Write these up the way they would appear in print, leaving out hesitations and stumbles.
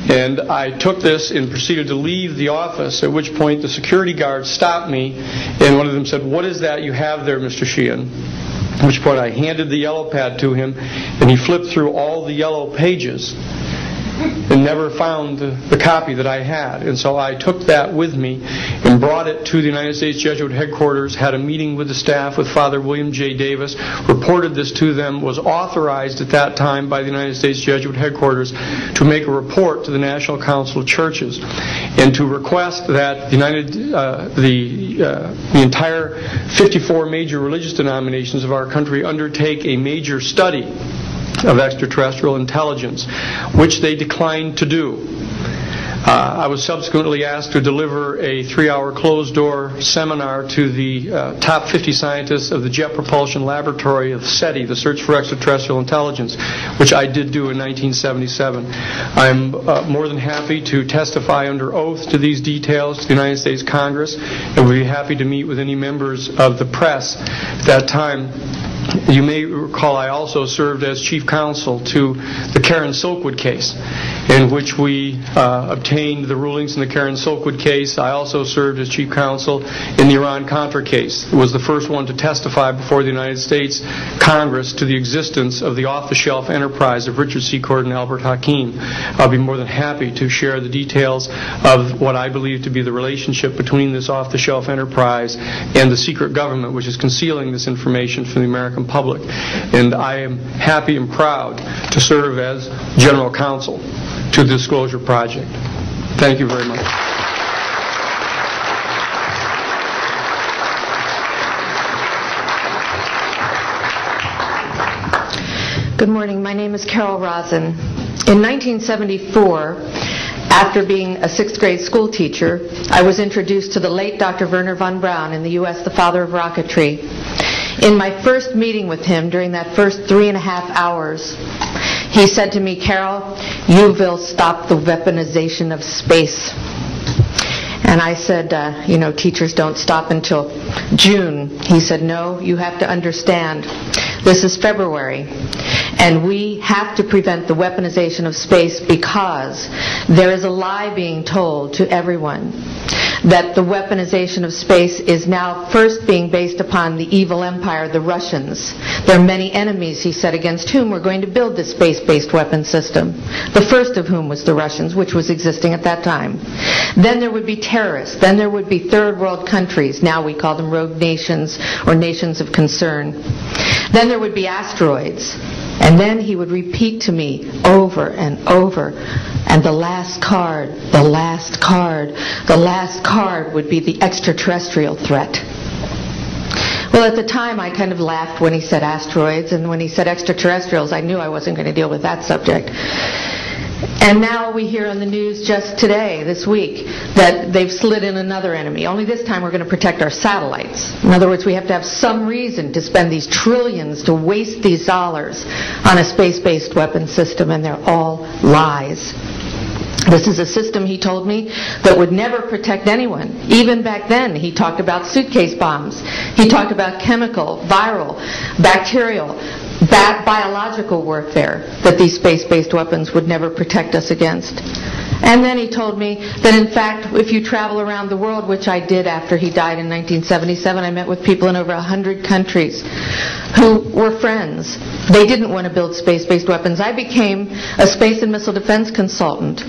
And I took this and proceeded to leave the office, at which point the security guards stopped me, and one of them said, "What is that you have there, Mr. Sheehan?" At which point I handed the yellow pad to him, and he flipped through all the yellow pages and never found the copy that I had. And so I took that with me and brought it to the United States Jesuit headquarters, had a meeting with the staff, with Father William J. Davis, reported this to them, was authorized at that time by the United States Jesuit headquarters to make a report to the National Council of Churches and to request that the entire 54 major religious denominations of our country undertake a major study of extraterrestrial intelligence, which they declined to do. I was subsequently asked to deliver a 3-hour closed-door seminar to the top 50 scientists of the Jet Propulsion Laboratory of SETI, the Search for Extraterrestrial Intelligence, which I did do in 1977. I'm more than happy to testify under oath to these details to the United States Congress, and would be happy to meet with any members of the press at that time. You may recall I also served as chief counsel to the Karen Silkwood case, in which we obtained the rulings in the Karen Silkwood case. I also served as chief counsel in the Iran-Contra case. It was the first one to testify before the United States Congress to the existence of the off-the-shelf enterprise of Richard Secord and Albert Hakim. I'll be more than happy to share the details of what I believe to be the relationship between this off-the-shelf enterprise and the secret government, which is concealing this information from the American public. And I am happy and proud to serve as general counsel to the Disclosure Project. Thank you very much. Good morning. My name is Carol Rosen. In 1974, after being a 6th grade school teacher, I was introduced to the late Dr. Wernher von Braun, in the U.S. the father of rocketry. In my first meeting with him, during that first 3.5 hours, he said to me, "Carol, you will stop the weaponization of space." And I said, teachers don't stop until June. He said, "No, you have to understand. This is February, and we have to prevent the weaponization of space because there is a lie being told to everyone that the weaponization of space is now first being based upon the evil empire, the Russians. There are many enemies," he said, "against whom we're going to build this space-based weapon system. The first of whom was the Russians, which was existing at that time. Then there would be terrorists. Then there would be third world countries. Now we call them rogue nations or nations of concern. Then there would be asteroids." And then he would repeat to me over and over, "And the last card, the last card, the last card would be the extraterrestrial threat." Well, at the time, I kind of laughed when he said asteroids, and when he said extraterrestrials, I knew I wasn't going to deal with that subject. And now we hear on the news just today, this week, that they've slid in another enemy. Only this time we're going to protect our satellites. In other words, we have to have some reason to spend these trillions, to waste these dollars on a space-based weapon system, and they're all lies. This is a system, he told me, that would never protect anyone. Even back then, he talked about suitcase bombs. He talked about chemical, viral, bacterial, biological warfare, that these space-based weapons would never protect us against. And then he told me that, in fact, if you travel around the world, which I did after he died in 1977, I met with people in over 100 countries who were friends. They didn't want to build space-based weapons. I became a space and missile defense consultant.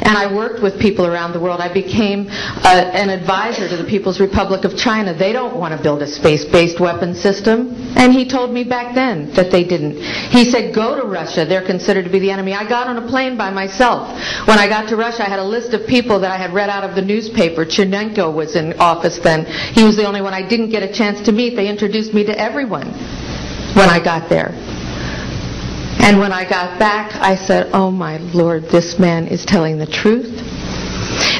And I worked with people around the world. I became an advisor to the People's Republic of China. They don't want to build a space-based weapon system. And he told me back then that they didn't. He said, "Go to Russia. They're considered to be the enemy." I got on a plane by myself. When I got to Russia, I had a list of people that I had read out of the newspaper. Chernenko was in office then. He was the only one I didn't get a chance to meet. They introduced me to everyone when I got there. And when I got back, I said, "Oh my Lord, this man is telling the truth.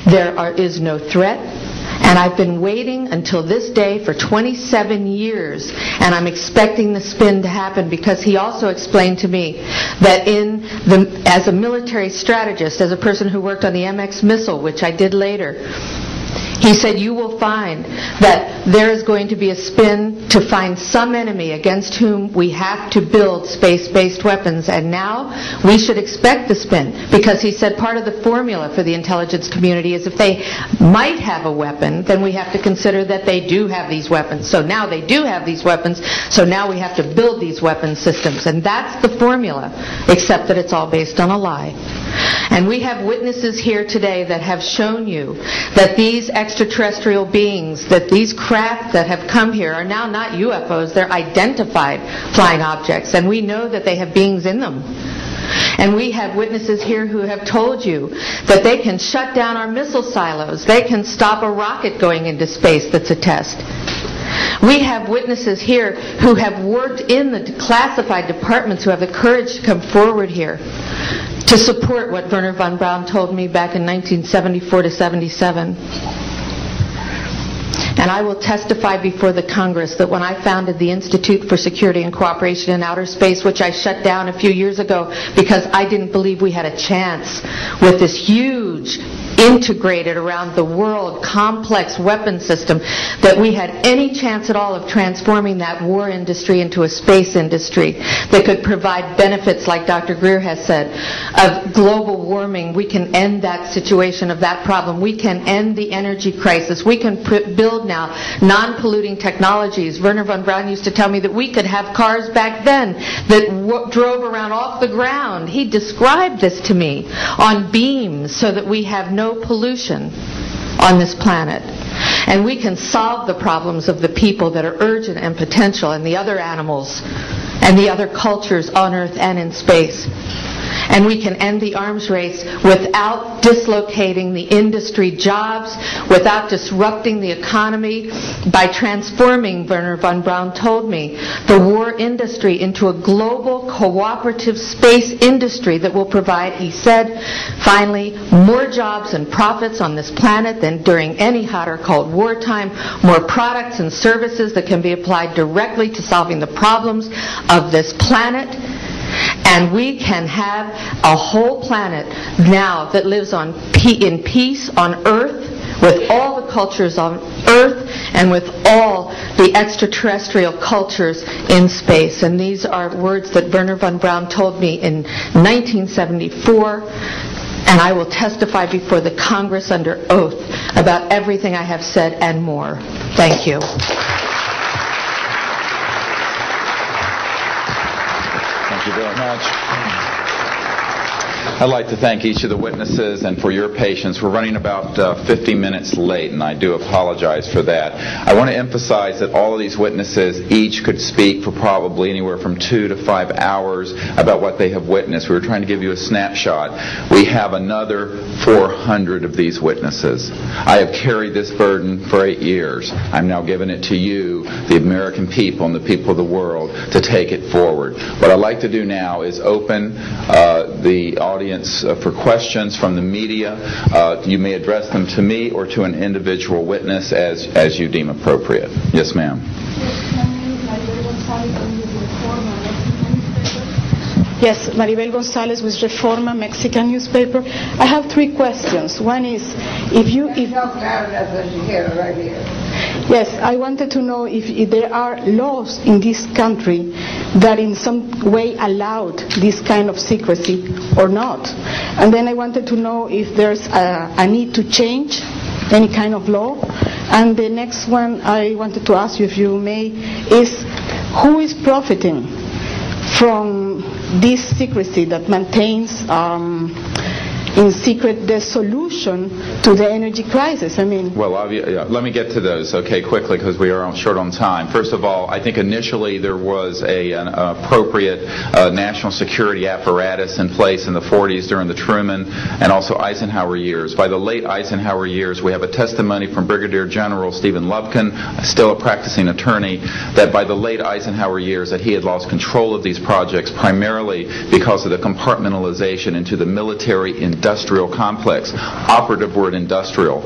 There is no threat." And I've been waiting until this day for 27 years, and I'm expecting the spin to happen, because he also explained to me that as a military strategist, as a person who worked on the MX missile, which I did later, He said, you will find that there is going to be a spin to find some enemy against whom we have to build space-based weapons. And now we should expect the spin, because he said part of the formula for the intelligence community is if they might have a weapon, then we have to consider that they do have these weapons. So now they do have these weapons, so now we have to build these weapon systems. And that's the formula, except that it's all based on a lie. And we have witnesses here today that have shown you that these extraterrestrial beings, that these craft that have come here are now not UFOs, they're identified flying objects, and we know that they have beings in them. And we have witnesses here who have told you that they can shut down our missile silos, they can stop a rocket going into space that's a test. We have witnesses here who have worked in the classified departments who have the courage to come forward here to support what Wernher von Braun told me back in 1974 to 77. And I will testify before the Congress that when I founded the Institute for Security and Cooperation in Outer Space, which I shut down a few years ago because I didn't believe we had a chance with this huge, integrated around the world, complex weapon system, that we had any chance at all of transforming that war industry into a space industry that could provide benefits, like Dr. Greer has said, of global warming. We can end that situation of that problem. We can end the energy crisis. We can build now non-polluting technologies. Wernher von Braun used to tell me that we could have cars back then that drove around off the ground. He described this to me on beams so that we have no pollution on this planet. And we can solve the problems of the people that are urgent and potential, and the other animals and the other cultures on Earth and in space. And we can end the arms race without dislocating the industry jobs, without disrupting the economy, by transforming, Wernher von Braun told me, the war industry into a global cooperative space industry that will provide, he said, finally, more jobs and profits on this planet than during any hot or cold wartime, more products and services that can be applied directly to solving the problems of this planet. And we can have a whole planet now that lives in peace on Earth, with all the cultures on Earth and with all the extraterrestrial cultures in space. And these are words that Wernher von Braun told me in 1974. And I will testify before the Congress under oath about everything I have said and more. Thank you. Thank you very much. I'd like to thank each of the witnesses and for your patience. We're running about 50 minutes late, and I do apologize for that. I want to emphasize that all of these witnesses each could speak for probably anywhere from 2 to 5 hours about what they have witnessed. We were trying to give you a snapshot. We have another 400 of these witnesses. I have carried this burden for 8 years. I'm now giving it to you, the American people and the people of the world, to take it forward. What I'd like to do now is open the audience for questions from the media. You may address them to me or to an individual witness as you deem appropriate. Yes, ma'am. Yes, Maribel Gonzalez with Reforma, Mexican newspaper. I have 3 questions. One is, Yes, I wanted to know if there are laws in this country that in some way allowed this kind of secrecy or not. And then I wanted to know if there's a need to change any kind of law. And the next one I wanted to ask you, if you may, is who is profiting from this secrecy that maintains in secret the solution to the energy crisis? Well, let me get to those, okay, quickly, because we are short on time. First of all, I think initially there was an appropriate national security apparatus in place in the 40s during the Truman and also Eisenhower years. By the late Eisenhower years, we have a testimony from Brigadier General Stephen Lubkin, still a practicing attorney, that by the late Eisenhower years that he had lost control of these projects primarily because of the compartmentalization into the military industrial industrial complex. Operative word, industrial.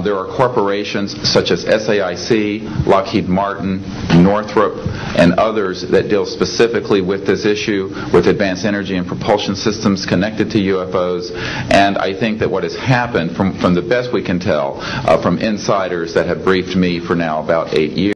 There are corporations such as SAIC, Lockheed Martin, Northrop, and others that deal specifically with this issue, with advanced energy and propulsion systems connected to UFOs. And I think that what has happened, from the best we can tell, from insiders that have briefed me for now about 8 years,